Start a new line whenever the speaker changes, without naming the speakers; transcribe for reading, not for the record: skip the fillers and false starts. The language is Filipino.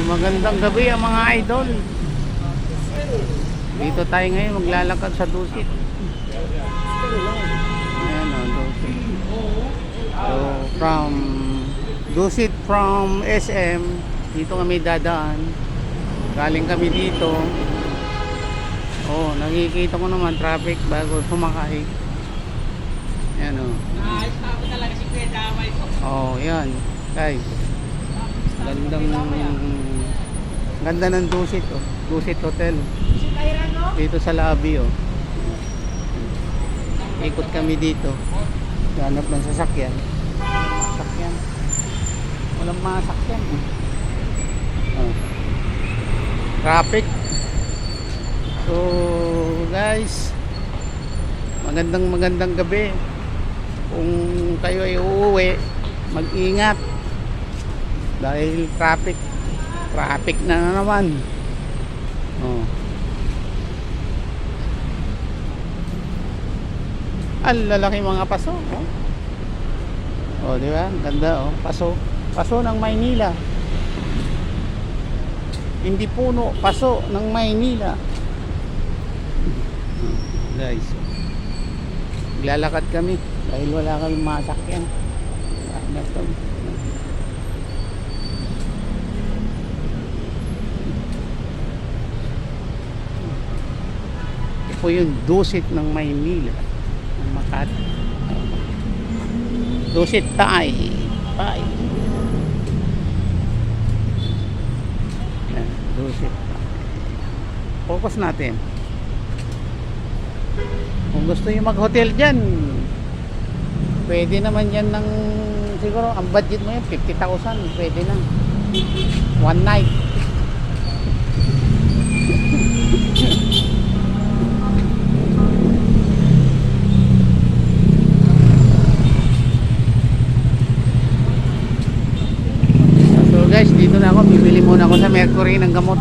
magandang gabi ang mga idol. Dito tayo ngayon maglalakad sa Dusit. Ayan o, Dusit. So from Dusit from SM, dito kami dadaan. Galing kami dito. Oh, nakikita ko naman traffic bago sumakay. Ayan o. Oh, yan guys. Ganda ng Dusit oh. Dusit Hotel. Dito sa lobby oh. Ikot kami dito. Hanap ng sasakyan. Sasakyan. Walang mga sasakyan eh. Oh. Traffic. So guys, magandang gabi. Kung kayo ay uuwi, mag-ingat dahil traffic na naman. Oh. Ang lalaki mga paso oh. Oh, di ba? Ganda oh. Paso ng Maynila. Hindi puno, paso ng Maynila. Guys, maglalakad kami dahil wala kaming masakyan. Ito po yung Dusit ng Maynila, ng Makati. Dusit Tay. Dusit. Focus natin. Kung gusto nyo mag-hotel dyan, pwede naman yan ng, siguro ang budget mo yan 50,000, pwede na one night. So guys, dito na ako, bibili muna ako sa Mercury ng gamot.